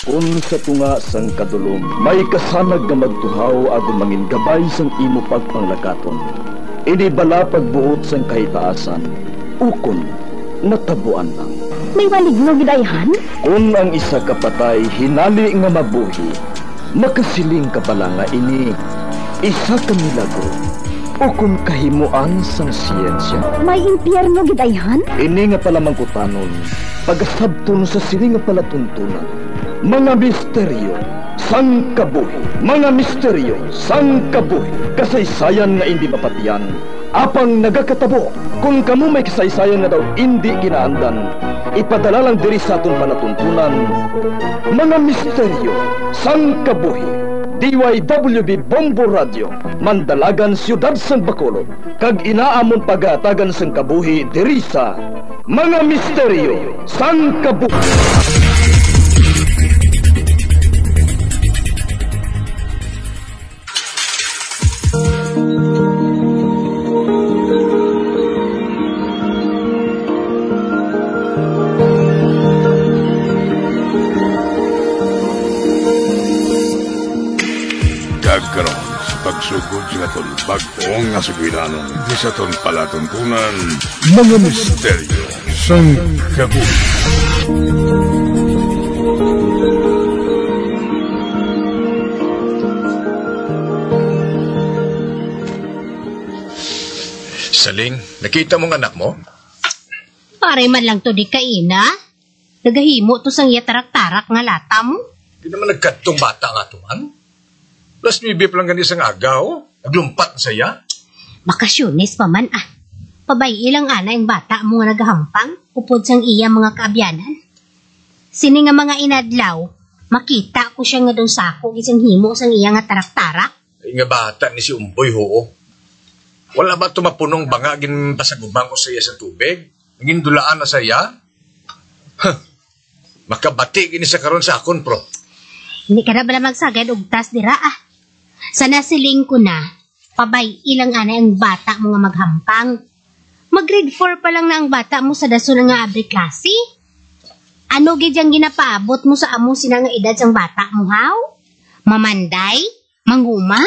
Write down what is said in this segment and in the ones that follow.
Kung sa tunga sang kadulom, may kasanag nga magtuhaw agon mangin gabay sang imo pagpanglakaton. Ini bala pagbuot sang kahitaasan, ukon natabuan lang. May maligno gidayhan? Kung ang isa kapatay hinali nga mabuhi, makasiling ka pala nga ini isa ka milagro o kung kahimuan sang siyensya. May impyerno gidayhan? Ini nga pala mangkutanon, pagasabton sa sili nga palatuntunan. Mga misteryo sang kabuhi, mga misteryo sang kabuhi, kasaysayan nga hindi mapatiyan, apang nagakatabo. Kung kamo may kasaysayan nga daw hindi ginaandan, ipadala lang diri sa atong palatuntunan. Mga misteryo sang kabuhi, DYWB Bombo Radio, Mandalagan, Siyudad San Bacolod, kag inaamon pagatagan sang kabuhi diri sa Mga Misteryo sang Kabuhi. Karon sa pagsugod sa aton bag-ong nga sugiranon di sa aton palatuntunan, Mga Misteryo sang Kabuhi. Saling, nakita mong anak mo? Pare man lang to di kaina. Nagahimo to sang yatarak-tarak nga lata mo. Di naman nagkatong bata nga to, man. Plus, bibip lang ganis ang agaw. Naglumpat na saya. Makasyones pa man ah. Pabay ilang ana yung bata mo nga nagahampang. Upod sang iya mga kaabyanan. Sini nga mga inadlaw, makita ko siya nga daw sako isang himo sang iya nga tarak-tarak. Ay nga bata ni si Umboy ho. Wala ba tumapunong bangagin pasagubang ko sa iya sa tubig? Naging dulaan na saya? Makabati gini sa karon sa akon, pro. Hindi ka na bala magsagad og tas dira ah. Sana siling ko na, pabay ilang ana ang bata mo nga maghampang. Mag-grade 4 pa lang na ang bata mo sa daso na nga abri klase. Ano gidyang ginapaabot mo sa amo sina nga edad sang bata mo haw? Mamanday? Manguma?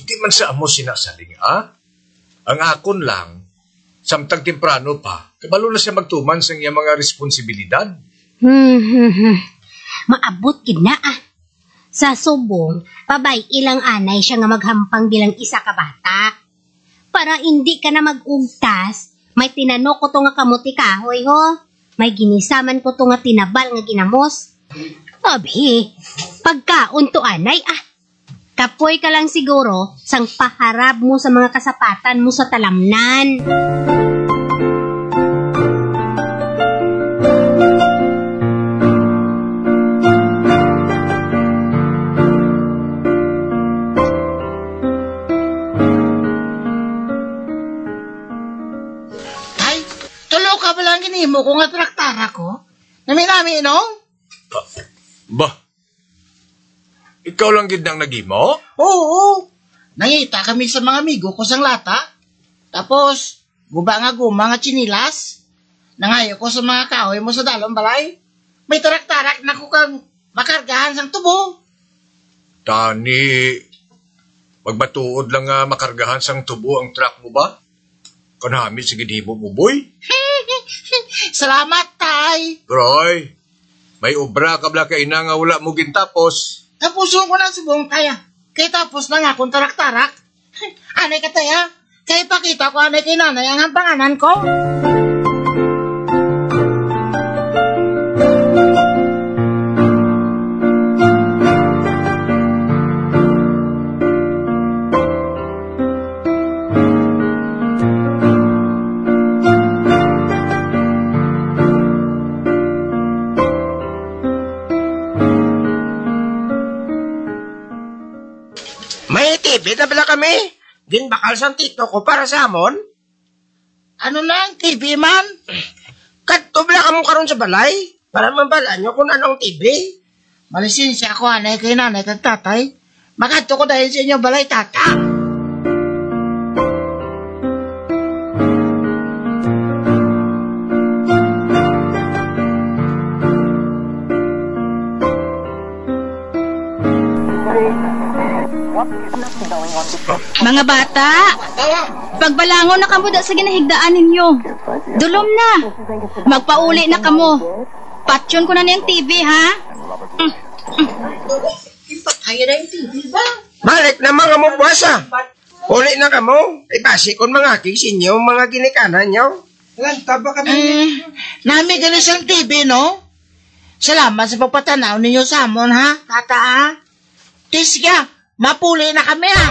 Hindi man sa amo sinasaling, ha? Ang akon lang, samtang temprano pa, kabalo na siya magtuman sa iya mga responsibilidad. Maabot gid na ah. Sa subong, pabay ilang anay siya nga maghampang bilang isa ka bata. Para hindi ka na mag-ugtas, may tinano ko to nga kamuti kahoy ho. May ginisaman ko to nga tinabal nga ginamos. Abi, pagkaon to anay ah. Kapoy ka lang siguro sang paharab mo sa mga kasapatan mo sa talamnan. Mo kung nga traktara ko, nami-nami inong? Bah, ikaw lang gid nang nagimo? Oo, nangita kami sa mga amigo ko sang lata. Tapos, guba nga guma nga chinilas. Nangayo ko sa mga kahoy mo sa dalong balay. May tarak-tarak na ko kang makargahan sang tubo. Tani, magbatuod lang nga makargahan sang tubo ang truck mo ba? Kanami sige di mo boy. Salamat, tay. Roy, may obra ka bla kay nga wala mo gintapos. Tapuson ko na subong kaya. Kay tapos na nga akong tarak-tarak. Anay ka taya, kay pakita ko anay kay nanay ang hampanganan ko. TV na bala kami. Ginbakal sa tito ko para sa amon. Ano na ang TV man? Kadto bala ka mo karon sa balay. Para mambala nyo kung anong TV. Malisensya ako anay kay nanay kag tatay. Makadto ko dahil sa inyo balay tata. Mga bata, pagbalangon na kamo da sa ginahigdaan ninyo. Dulom na. Magpauli na kamo. Patyon ko na niyang TV, ha? Ipatay na yung TV ba? Balik na mga mubasa. Uli na kamo. Ibasi kon mga kisin nyo, mga ginikanan nyo. Lanta ba kami? Nami ganis ang TV, no? Salamat sa pagpatanaw ninyo sa amon, ha? Tata, ha? Tisga, mapuli na kami, ha?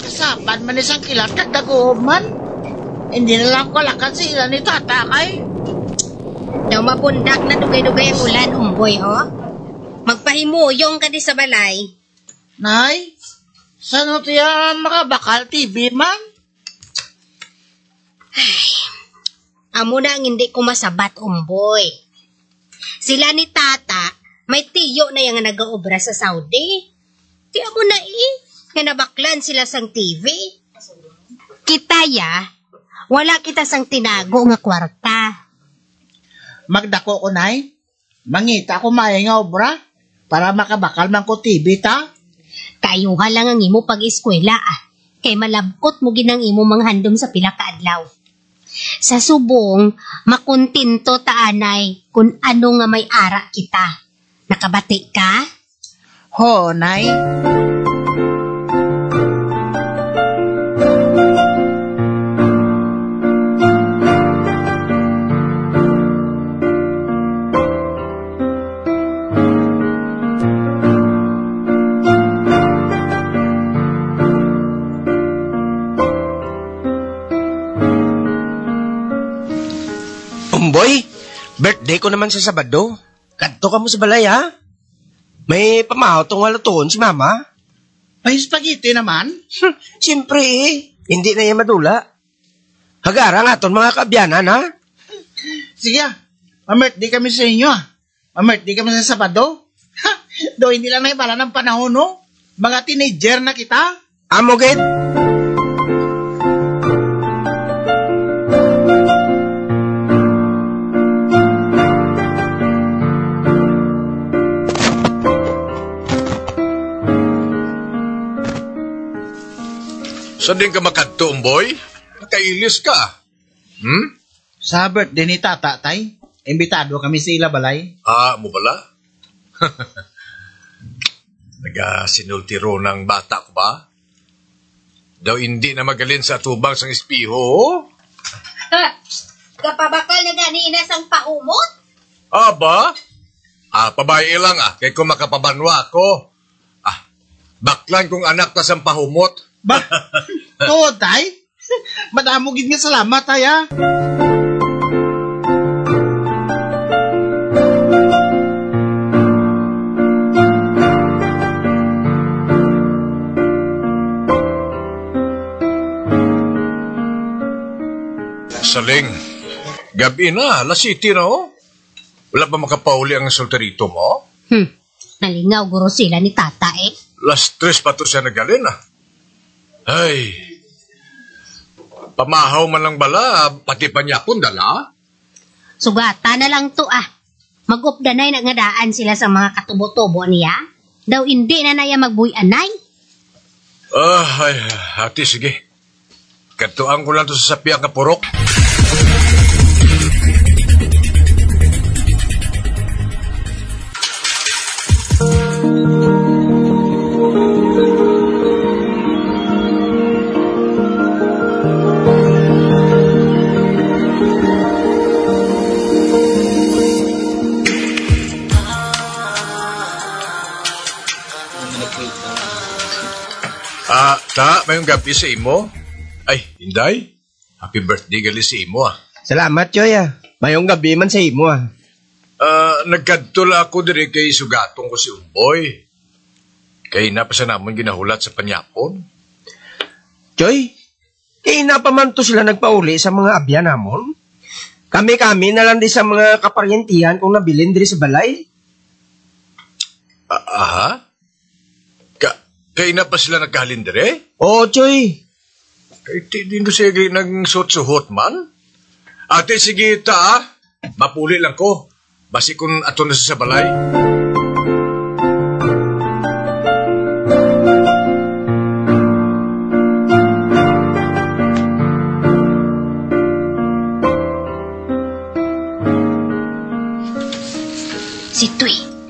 Kasapan man isang kilat at daguman. Hindi na lang kalakan sila ni Tata kay. Daw mapundak na dugay-dugay ang ulan, umboy, ho? Magpahimuyong ka di sa balay. Nay, saan tiya makabakal TV man? Amo na ang hindi ko masabat, umboy. Sila ni Tata, may tiyo na yung nag-aobra sa Saudi. Tiya mo na nga nabaklan sila sang TV. Kitaya, wala kita sang tinago nga kwarta. Magdako ko, Nay. Mangita ko maya nga obra para makabakal man ko TV, ta? Kayuha lang ang imo pag-eskwela, kay malabkot mo ginang imo manghandom sa pila ka adlaw. Sa subong, makuntinto taanay kung ano nga may ara kita. Nakabati ka? Ho, Nay. Boy, birthday ko naman sa Sabado. Kadto ka mo sa balay, ha? May pamahaw tong walutuon si Mama. May spaghetti naman? Siyempre, hindi na yan madula. Hagara nga ton mga kaabyanan, ha? Sige, ma-birthday kami sa inyo, ha? Ma-birthday kami sa Sabado. Ha? Do, hindi lang naibala ng panahon, no? Mga teenager na kita. Amo, Ged? Saan din ka makadto, umboy? Nakailis ka. Sa birthday ni Tata, tay. Imbitado kami sa ila balay. Mo bala? Nagasinultiro ng bata ko ba? Daw hindi na magalin sa tubang sang espiho. Kapabakal na ganina sang paumot? Aba? Pabae lang kay kung makapabanwa ko. Baklan kong anak na sang pahumot. Ba? Oo, tay? Madamugin nga salamat, tay, ha? Saling, gabi na, alas 7 na, oh. Wala pa makapauli ang solterito mo? Nalingaw guro sila ni Tata, Las 3 pa to siya nagalin, Ay, pamahaw man lang bala, pati panyapon dala. Sugata na lang to, Mag-updanay na nga daan sila sa mga katubo-tubo niya. Daw hindi na naya magbuy-anay. Ay, hati, sige. Katuan ko lang to sa sapiak na purok. Mayong gabi sa imo? Ay, Inday. Happy birthday gali sa imo, Salamat, Choy, Mayong gabi man sa imo, Nagkadtula ako diri kay sugatong ko si Umboy. Kay napasa namon ginahulat sa panyapon. Choy, kay napaman to sila nagpauli sa mga abya namon. Kami-kami na lang di sa mga kaparyentihan kung nabilin diri sa balay. Kay na pa sila nagkahalin dire? Oo, Choy. Iti din ko sige nagsuot-suhot man. Ate, sige ta, mapuli lang ko. Basi kung ato na sa balay.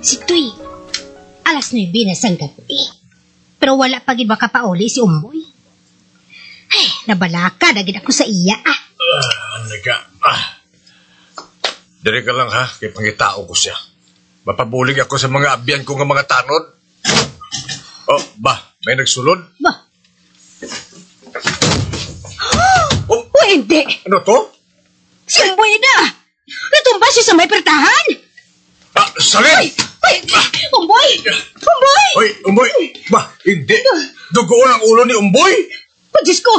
Si Tuy. Alas 9 na sang gabi. Pero wala pa gid makapauli si Umboy. Ay, nabalaka na gid ako sa iya. Dere ka lang ha, kay pangitao ko siya. Mapabulig ako sa mga abyan ko nga mga tanod. Oh, may nagsulod? Oh, hindi. Ano to? Si Umboy na. Natumba siya sa may pertahan. Salin! Umboy! Hoy, Umboy! Hindi. Dugoon ang ulo ni Umboy! Diyos ko!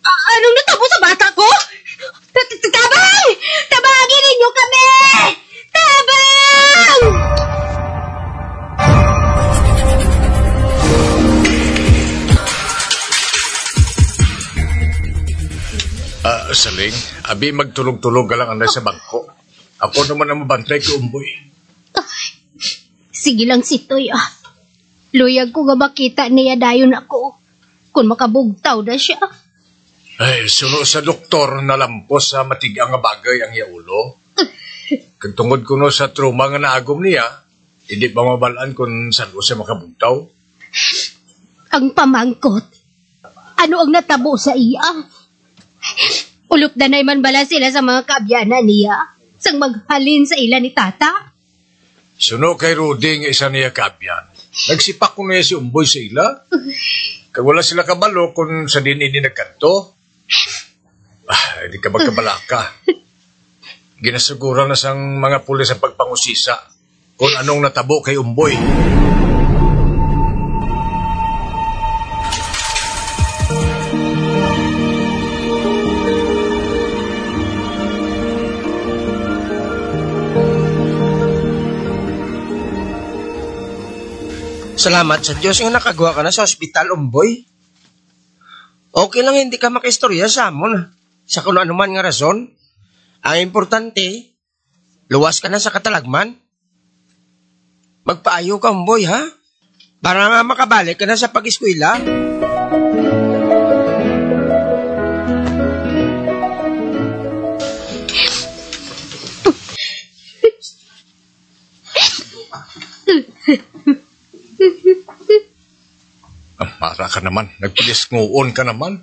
Anong natabo sa bata ko? Tabang! Tabagin ninyo kami! Tabang! Saling, abi magtulog-tulog ka lang anay sa bangko. Ako naman ang mabantay kay Umboy. Sige lang si Toy, Luyag ko nga makita niya dayon ako. Kung makabugtaw na siya. Ay, suno sa doktor na lampos sa matigang nga bagay ang yaulo. Kagtungod ko no sa trauma nga naagom niya, hindi ba mabalaan kung saan ko siya makabugtaw? Ang pamangkot, ano ang natabo sa iya? Ulop na man bala sila sa mga kaabyanan niya, sang maghalin sa ila ni tata? Suno kay Rudy nga isa niya kaabyan. Nagsipak ko niya si Umboy sa ila. Kag wala sila kabalo kung sa din ini nagkanto. Hindi ka magkabalaka. Ginasugura na sang mga pulis ang pagpangusisa kung anong natabo kay Umboy. Salamat sa Diyos nga nakagawa ka na sa ospital, Umboy. Okay lang hindi ka makaistorya sa amon. Sa kung ano man nga rason. Ang importante, luwas ka na sa katalagman. Magpaayo ka, Umboy, ha? Para nga makabalik ka na sa pag-eskwela. Para ka naman. Nagpilis-nguon ka naman.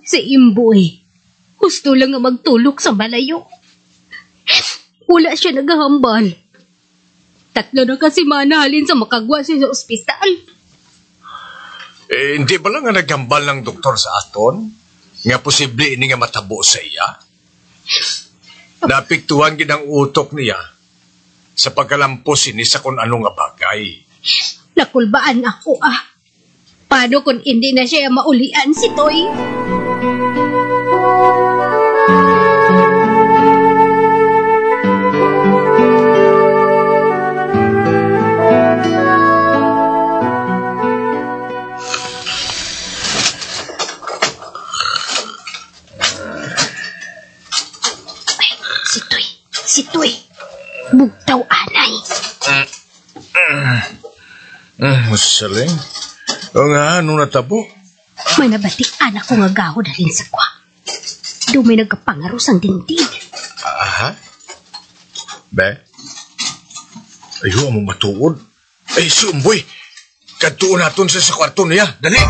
Si Imboy, gusto lang nga magtulog sa malayo. Wala siya naghahambal. 3 na kasi manahalin sa makagwa siya sa ospital. Hindi ba lang nga naghambal ng doktor sa aton? Nga posible ini nga matabo sa iya? Napiktuhan gid ang utok niya sa pagkalampos ini sa kung anong nga bagay. Nakulbaan ako, Paano kung hindi na siya maulian si Toy? Si Toy. Bugtaw anay. Saling. O nga, anong natabo? May nabatik anak ko nga gaho na rin sa kwa. Doon may nagkapangaros ang dingding. Aha? Be? Ayaw mo matuod. Ay, si Umboy. Kadtuon natin sa kwarto niya. Dali!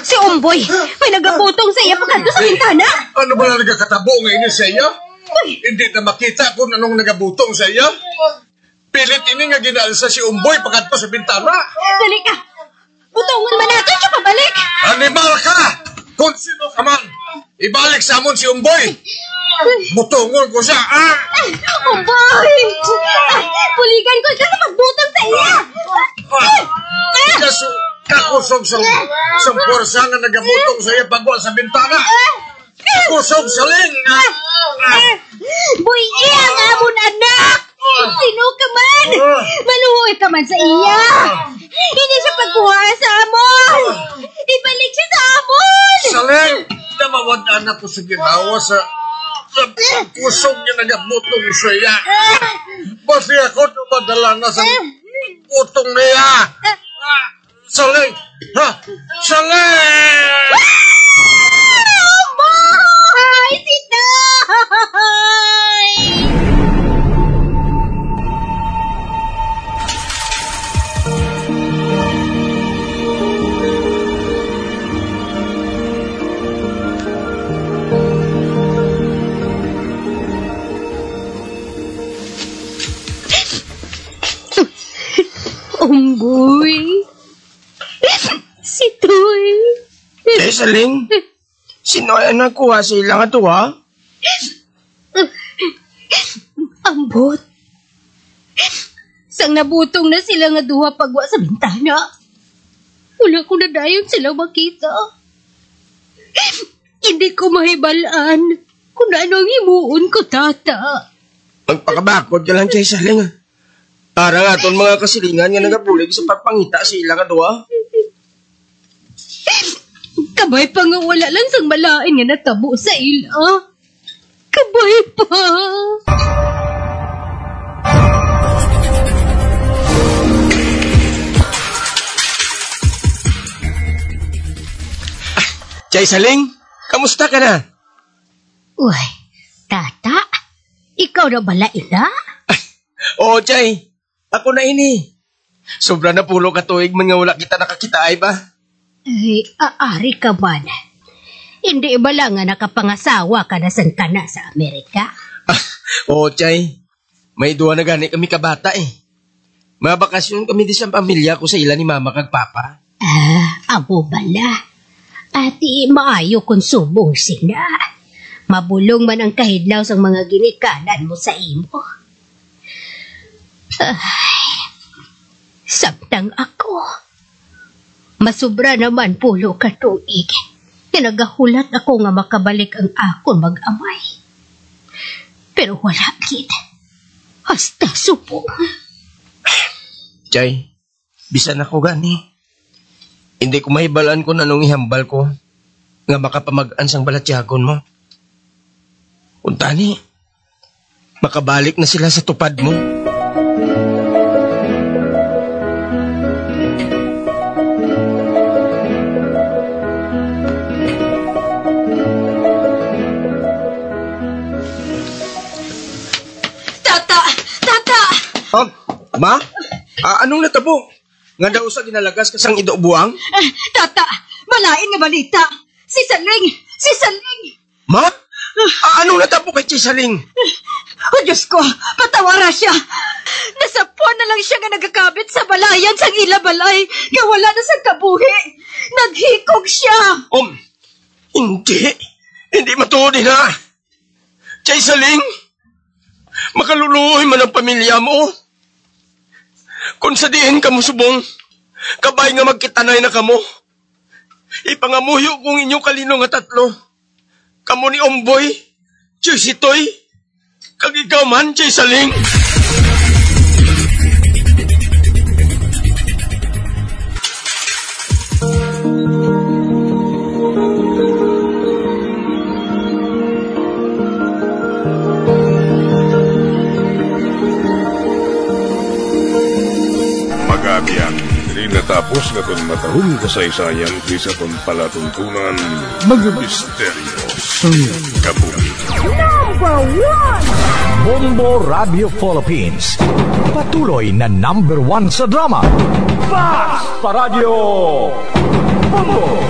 Si Umboy, may nagaputong sa iya pagkanto sa bintana. Ano ba na nagkakatabo ngayon sa iya? Hindi na makita kung anong nagabutong sa iya. Pilit ini nga ginaalsa si Umboy pagkanto sa bintana. Dali ka. Butongan man natin siya pabalik. Animal ka! Kung sino ka man, ibalik sa amon si Umboy. Butongon ko siya, Umboy! Puligan ko siya sa pagbutong sa iya. Kakusog sa pwersa nga nagamutong sa iya pagwa sa bintana. Kakusog sa ling. Boy, iya nga amon anak! Sino ka man? Maluhoy ka man sa iya! Hindi siya pagkuha sa amon! Ibalik siya sa amon! Saling, namawad anak ko sa ginawa sa kusog niya nagamutong sa iya. Basi ako tumadala na sa utong niya. Saling! Ha? Saling! Boy! Sitay! Unggoy. Si Toy. Saling, sino ay nagkuha sa ilang ato, ha? Ambot. Sang nabutong na sila nga duha pagwa sa bintana. Wala ko na dayon sila makita. Hindi ko mahibalaan kung ano ang himuon ko, tata. Magpakabakod ka lang, Chay Saling. Para nga itong mga kasilingan nga nagabulig sa pagpangita sa ilang ato, ha? Kabay pa nga wala lang sang malain nga natabo sa ila. Kabay pa. Chay Saling, kamusta ka na? Uy, tata, ikaw na bala ila? Oo, Chay. Ako na ini. Sobra na pulo ka tuig man nga wala kita nakakita ay ba? Ay, aari ka man. Hindi ba lang nga nakapangasawa ka na san ka na sa Amerika? Oo, Chay. May duwa na gani kami kabata eh. Mabakasyon kami di sa pamilya ko sa ila ni mama kag papa. Abo bala. Ati maayo kung subong sila. Mabulong man ang kahidlaw sa mga ginikanan mo sa imo. Samtang ako, masubra naman pulo ka tuig. Tinagahulat ako nga makabalik ang akon mag-amay. Pero wala kit. Hasta subong. Chay, bisan ako gani. Hindi ko mahibalaan kung anong ihambal ko nga makapamagaan sang balatyagon mo. Kung tani, makabalik na sila sa tupad mo. Oh, Ma? Anong natabo? Nga daw sa ginalagas kasang idobuang? Tata, malain nga balita. Si Saling! Ma? Anong natabo kay Saling? Oh, Diyos ko, patawara siya. Nasapuan na lang siya nga nagakabit sa balayan sang ila-balay. Nga wala na sa kabuhi. Naghikog siya. Hindi. Hindi matuod na. Saling, makaluluoy man ang pamilya mo. Kung sa diin ka mo subong, kabay nga magkitanay na kamo. Ipangamuyo kong inyong kalino nga tatlo. Kamo ni Omboy, si Toy, kag ikaw man, Saling. Natapos na itong matahong kasaysayan sa itong palatuntunan, mga misteryo sa kabuhi. Number 1! Bombo Radio Philippines. Patuloy na number 1 sa drama. Fast pa Radio! Bombo!